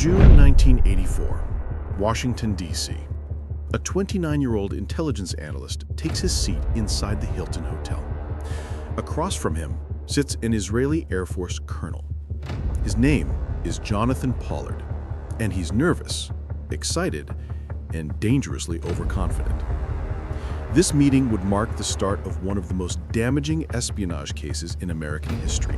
June 1984, Washington, D.C. A 29-year-old intelligence analyst takes his seat inside the Hilton Hotel. Across from him sits an Israeli Air Force colonel. His name is Jonathan Pollard, and he's nervous, excited, and dangerously overconfident. This meeting would mark the start of one of the most damaging espionage cases in American history.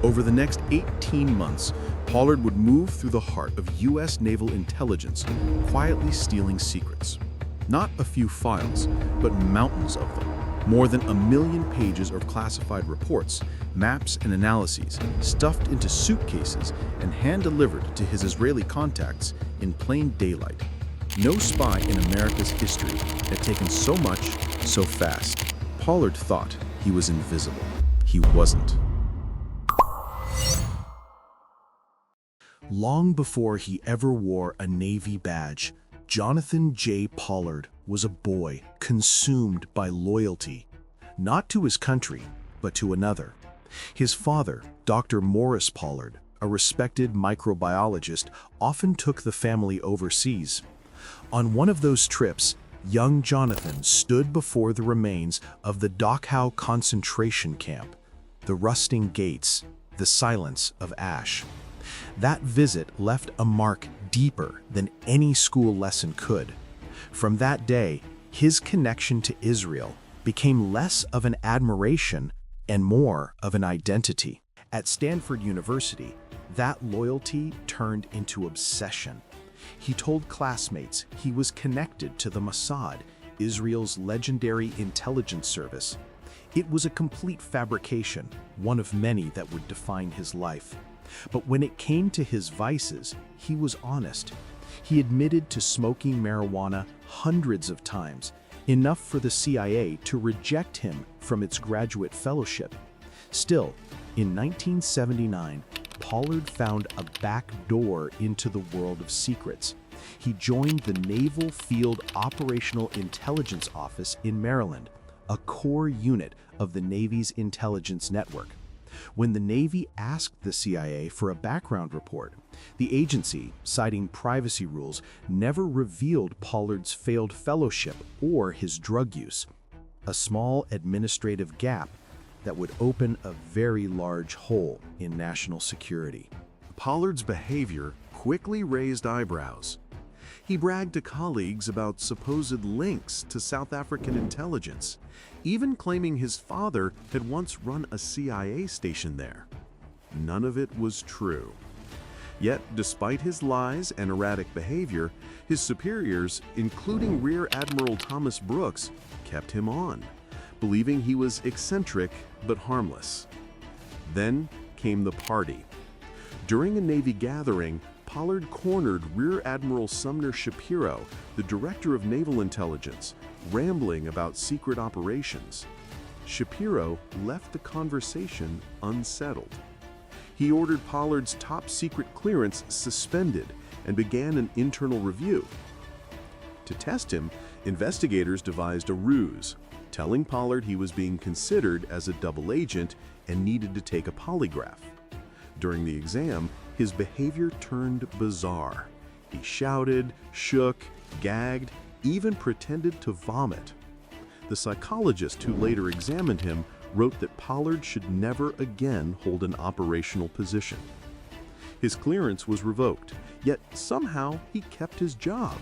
Over the next 18 months, Pollard would move through the heart of U.S. naval intelligence, quietly stealing secrets. Not a few files, but mountains of them. More than 1 million pages of classified reports, maps, and analyses stuffed into suitcases and hand-delivered to his Israeli contacts in plain daylight. No spy in America's history had taken so much, so fast. Pollard thought he was invisible. He wasn't. Long before he ever wore a Navy badge, Jonathan J. Pollard was a boy consumed by loyalty, not to his country, but to another. His father, Dr. Morris Pollard, a respected microbiologist, often took the family overseas. On one of those trips, young Jonathan stood before the remains of the Dachau concentration camp, the rusting gates, the silence of ash. That visit left a mark deeper than any school lesson could. From that day, his connection to Israel became less of an admiration and more of an identity. At Stanford University, that loyalty turned into obsession. He told classmates he was connected to the Mossad, Israel's legendary intelligence service. It was a complete fabrication, one of many that would define his life. But when it came to his vices, he was honest. He admitted to smoking marijuana hundreds of times, enough for the CIA to reject him from its graduate fellowship. Still, in 1979, Pollard found a back door into the world of secrets. He joined the Naval Field Operational Intelligence Office in Maryland, a core unit of the Navy's intelligence network. When the Navy asked the CIA for a background report, the agency, citing privacy rules, never revealed Pollard's failed fellowship or his drug use. A small administrative gap that would open a very large hole in national security. Pollard's behavior quickly raised eyebrows. He bragged to colleagues about supposed links to South African intelligence, even claiming his father had once run a CIA station there. None of it was true. Yet, despite his lies and erratic behavior, his superiors, including Rear Admiral Thomas Brooks, kept him on, believing he was eccentric but harmless. Then came the party. During a Navy gathering, Pollard cornered Rear Admiral Sumner Shapiro, the director of naval intelligence, rambling about secret operations. Shapiro left the conversation unsettled. He ordered Pollard's top secret clearance suspended and began an internal review. To test him, investigators devised a ruse, telling Pollard he was being considered as a double agent and needed to take a polygraph. During the exam, his behavior turned bizarre. He shouted, shook, gagged, even pretended to vomit. The psychologist who later examined him wrote that Pollard should never again hold an operational position. His clearance was revoked, yet somehow he kept his job.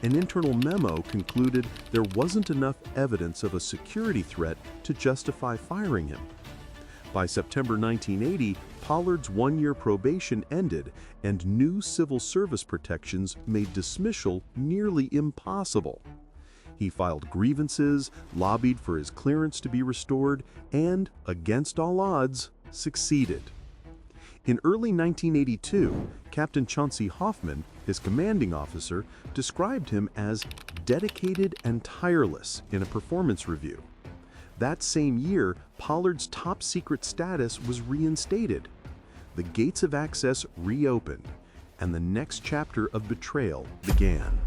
An internal memo concluded there wasn't enough evidence of a security threat to justify firing him. By September 1980, Pollard's one-year probation ended, and new civil service protections made dismissal nearly impossible. He filed grievances, lobbied for his clearance to be restored, and, against all odds, succeeded. In early 1982, Captain Chauncey Hoffman, his commanding officer, described him as dedicated and tireless in a performance review. That same year, Pollard's top secret status was reinstated. The gates of access reopened, and the next chapter of betrayal began.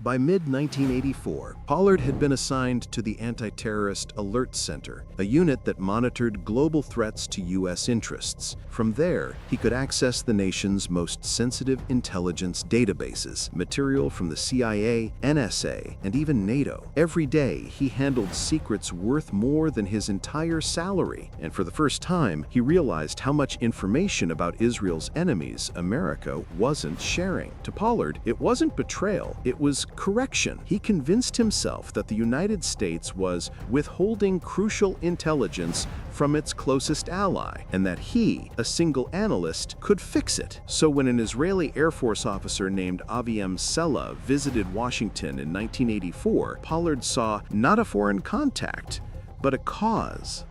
By mid-1984, Pollard had been assigned to the Anti-Terrorist Alert Center, a unit that monitored global threats to U.S. interests. From there, he could access the nation's most sensitive intelligence databases, material from the CIA, NSA, and even NATO. Every day, he handled secrets worth more than his entire salary, and for the first time, he realized how much information about Israel's enemies, America, wasn't sharing. To Pollard, it wasn't betrayal, it was correction. He convinced himself that the United States was withholding crucial intelligence from its closest ally, and that he, a single analyst, could fix it. So when an Israeli Air Force officer named Aviem Sela visited Washington in 1984, Pollard saw not a foreign contact, but a cause.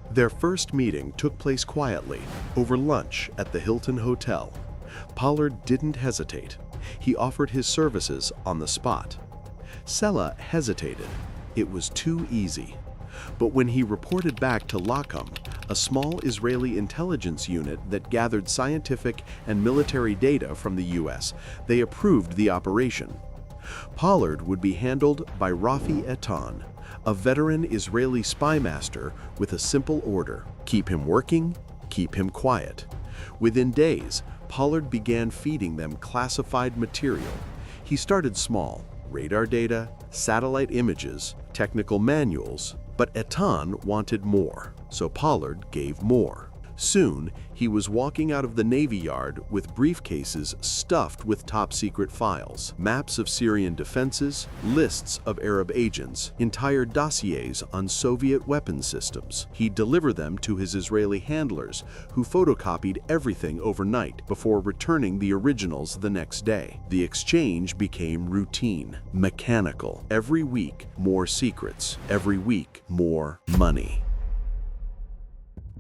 Their first meeting took place quietly, over lunch at the Hilton Hotel. Pollard didn't hesitate. He offered his services on the spot. Sela hesitated. It was too easy. But when he reported back to Lacom, a small Israeli intelligence unit that gathered scientific and military data from the U.S., they approved the operation. Pollard would be handled by Rafi Etan, a veteran Israeli spy master with a simple order: keep him working, keep him quiet. Within days, Pollard began feeding them classified material. He started small: radar data, satellite images, technical manuals, but Etan wanted more, so Pollard gave more. Soon, he was walking out of the Navy Yard with briefcases stuffed with top-secret files, maps of Syrian defenses, lists of Arab agents, entire dossiers on Soviet weapon systems. He'd deliver them to his Israeli handlers, who photocopied everything overnight before returning the originals the next day. The exchange became routine, mechanical. Every week, more secrets. Every week, more money.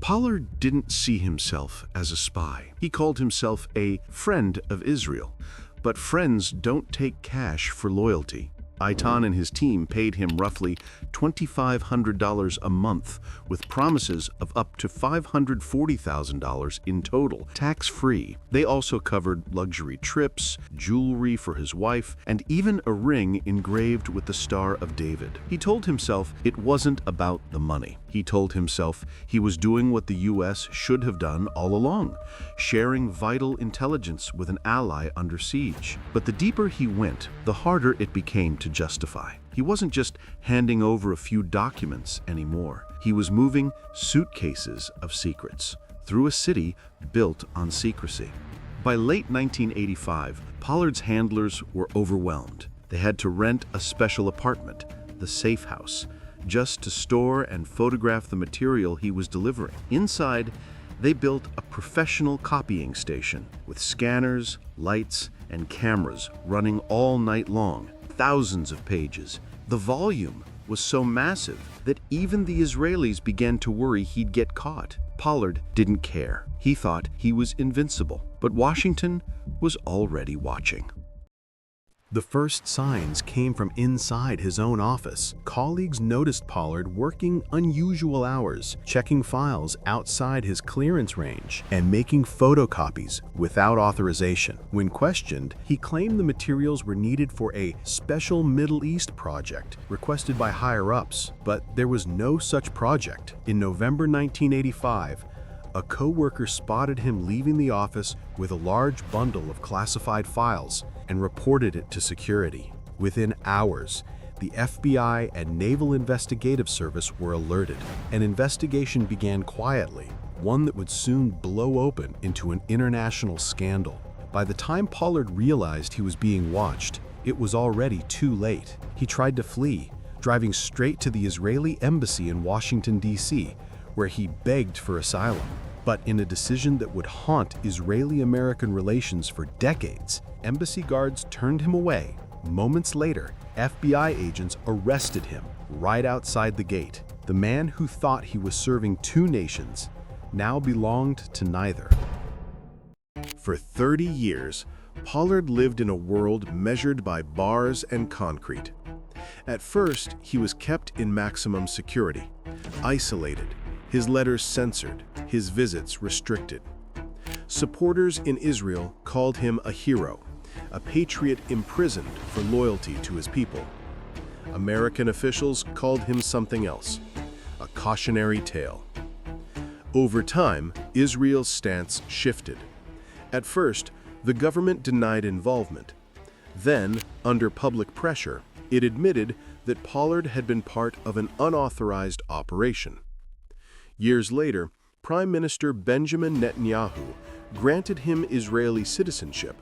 Pollard didn't see himself as a spy. He called himself a friend of Israel. But friends don't take cash for loyalty. Eitan and his team paid him roughly $2,500 a month, with promises of up to $540,000 in total, tax-free. They also covered luxury trips, jewelry for his wife, and even a ring engraved with the Star of David. He told himself it wasn't about the money. He told himself he was doing what the U.S. should have done all along, sharing vital intelligence with an ally under siege. But the deeper he went, the harder it became to justify. He wasn't just handing over a few documents anymore. He was moving suitcases of secrets through a city built on secrecy. By late 1985, Pollard's handlers were overwhelmed. They had to rent a special apartment, the Safe House, just to store and photograph the material he was delivering. Inside, they built a professional copying station with scanners, lights, and cameras running all night long. Thousands of pages. The volume was so massive that even the Israelis began to worry he'd get caught. Pollard didn't care. He thought he was invincible. But Washington was already watching. The first signs came from inside his own office. Colleagues noticed Pollard working unusual hours, checking files outside his clearance range, and making photocopies without authorization. When questioned, he claimed the materials were needed for a special Middle East project requested by higher-ups, but there was no such project. In November 1985, a co-worker spotted him leaving the office with a large bundle of classified files and reported it to security. Within hours, the FBI and Naval Investigative Service were alerted. An investigation began quietly, one that would soon blow open into an international scandal. By the time Pollard realized he was being watched, it was already too late. He tried to flee, driving straight to the Israeli embassy in Washington, D.C., where he begged for asylum. But in a decision that would haunt Israeli-American relations for decades, embassy guards turned him away. Moments later, FBI agents arrested him right outside the gate. The man who thought he was serving two nations now belonged to neither. For 30 years, Pollard lived in a world measured by bars and concrete. At first, he was kept in maximum security, isolated, his letters censored, his visits restricted. Supporters in Israel called him a hero. a patriot imprisoned for loyalty to his people. American officials called him something else, a cautionary tale. Over time, Israel's stance shifted. At first, the government denied involvement. Then, under public pressure, it admitted that Pollard had been part of an unauthorized operation. Years later, Prime Minister Benjamin Netanyahu granted him Israeli citizenship,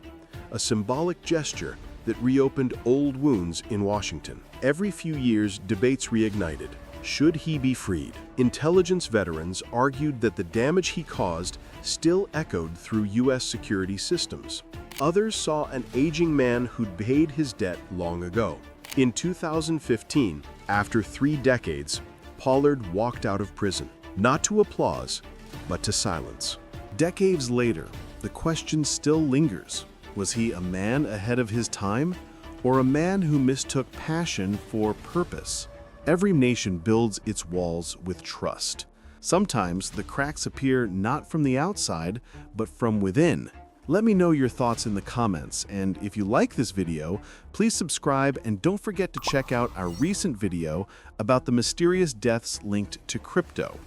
a symbolic gesture that reopened old wounds in Washington. Every few years, debates reignited. Should he be freed? Intelligence veterans argued that the damage he caused still echoed through U.S. security systems. Others saw an aging man who'd paid his debt long ago. In 2015, after 3 decades, Pollard walked out of prison, not to applause, but to silence. Decades later, the question still lingers. Was he a man ahead of his time, or a man who mistook passion for purpose? Every nation builds its walls with trust. Sometimes the cracks appear not from the outside, but from within. Let me know your thoughts in the comments, and if you like this video, please subscribe and don't forget to check out our recent video about the mysterious deaths linked to crypto.